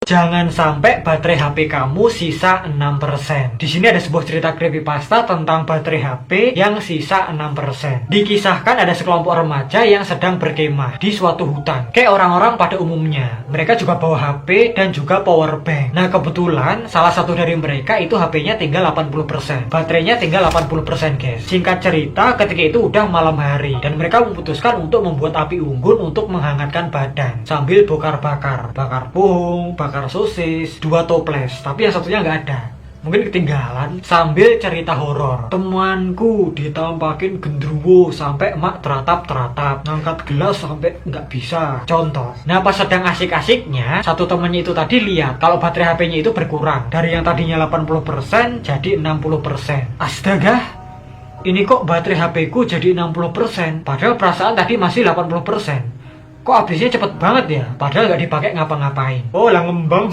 Jangan sampai baterai HP kamu sisa 6%. Di sini ada sebuah cerita creepypasta tentang baterai HP yang sisa 6%. Dikisahkan ada sekelompok remaja yang sedang berkemah di suatu hutan. Kayak orang-orang pada umumnya. Mereka juga bawa HP dan juga power bank. Nah, kebetulan salah satu dari mereka itu HP-nya tinggal 80%. Baterainya tinggal 80%, guys. Singkat cerita, ketika itu udah malam hari dan mereka memutuskan untuk membuat api unggun untuk menghangatkan badan sambil bakar-bakar puung, bakar sosis, 2 toples, tapi yang satunya nggak ada, mungkin ketinggalan, sambil cerita horor. Temanku ditampakin gendruwo sampai emak teratap, ngangkat gelas sampai nggak bisa, contoh. Nah, pas sedang asik-asiknya, satu temennya itu tadi lihat kalau baterai HP-nya itu berkurang dari yang tadinya 80% jadi 60%. Astaga, ini kok baterai HP-ku jadi 60%, padahal perasaan tadi masih 80%. Kok habisnya cepet banget ya, padahal nggak dipakai ngapa-ngapain. Oh lah, ngembang.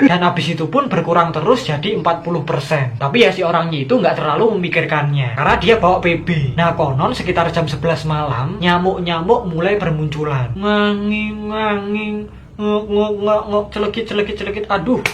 Dan habis itu pun berkurang terus jadi 40%. Tapi ya si orangnya itu nggak terlalu memikirkannya, karena dia bawa PB. Nah, konon sekitar jam 11 malam, nyamuk-nyamuk mulai bermunculan. Nganging, ngok, celekit, aduh.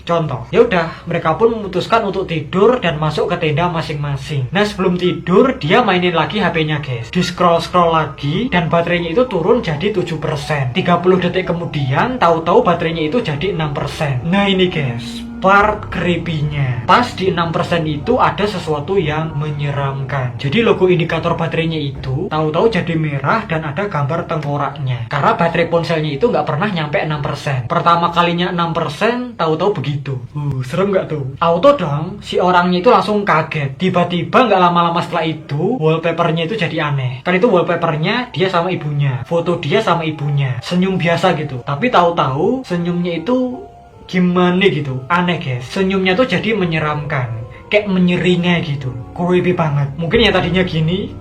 Contoh, ya udah, mereka pun memutuskan untuk tidur dan masuk ke tenda masing-masing. Nah, sebelum tidur, dia mainin lagi HP-nya, guys. Di scroll lagi, dan baterainya itu turun jadi 7%. 30 detik kemudian, tahu-tahu baterainya itu jadi 6%. Nah, ini, guys, part creepy-nya. Pas di 6% itu ada sesuatu yang menyeramkan. Jadi logo indikator baterainya itu tahu-tahu jadi merah dan ada gambar tengkoraknya. Karena baterai ponselnya itu nggak pernah nyampe 6%. Pertama kalinya 6%, tahu-tahu begitu. Serem nggak tuh? Auto dong, si orangnya itu langsung kaget. Tiba-tiba nggak lama-lama setelah itu, wallpapernya itu jadi aneh. Kan itu wallpapernya dia sama ibunya. Foto dia sama ibunya. Senyum biasa gitu. Tapi tahu-tahu senyumnya itu gimana gitu, aneh, guys. Senyumnya tuh jadi menyeramkan, kayak menyeringai gitu, creepy banget. Mungkin ya tadinya gini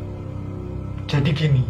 jadi gini,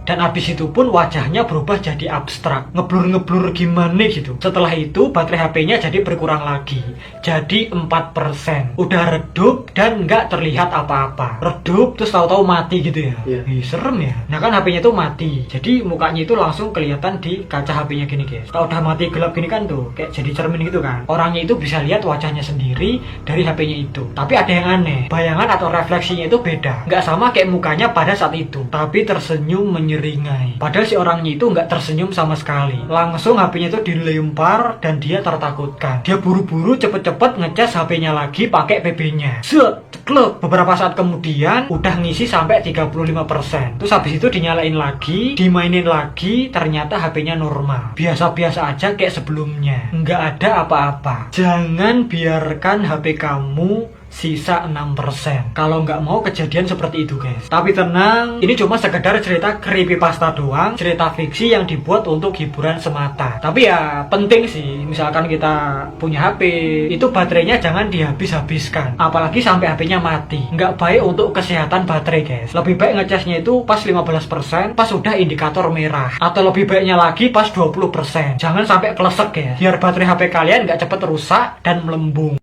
dan habis itu pun wajahnya berubah jadi abstrak, ngeblur gimana gitu. Setelah itu baterai HP-nya jadi berkurang lagi, jadi 4%. Udah redup dan nggak terlihat apa-apa. Redup terus tahu-tahu mati gitu ya. Serem ya. Nah, kan HP-nya tuh mati, jadi mukanya itu langsung kelihatan di kaca HP-nya gini, guys. Kalau udah mati gelap gini kan tuh kayak jadi cermin gitu kan. Orangnya itu bisa lihat wajahnya sendiri dari HP-nya itu. Tapi ada yang aneh, bayangan atau refleksinya itu beda, nggak sama kayak mukanya pada saat itu, tapi tersenyum menyeringai. Padahal si orangnya itu nggak tersenyum sama sekali. Langsung HP-nya itu dilempar dan dia tertakutkan. Dia buru-buru cepet-cepet ngecas HP-nya lagi pakai PB-nya. Ceklek. Beberapa saat kemudian udah ngisi sampai 35%. Terus habis itu dinyalain lagi, dimainin lagi, ternyata HP-nya normal. Biasa-biasa aja kayak sebelumnya. Nggak ada apa-apa. Jangan biarkan HP kamu sisa 6% kalau nggak mau kejadian seperti itu, guys. Tapi tenang, ini cuma sekedar cerita creepypasta doang, cerita fiksi yang dibuat untuk hiburan semata. Tapi ya penting sih, misalkan kita punya HP, itu baterainya jangan dihabis-habiskan, apalagi sampai HP-nya mati. Nggak baik untuk kesehatan baterai, guys. Lebih baik ngecasnya itu pas 15%, pas udah indikator merah, atau lebih baiknya lagi pas 20%. Jangan sampai kelesek, ya, biar baterai HP kalian nggak cepet rusak dan melembung.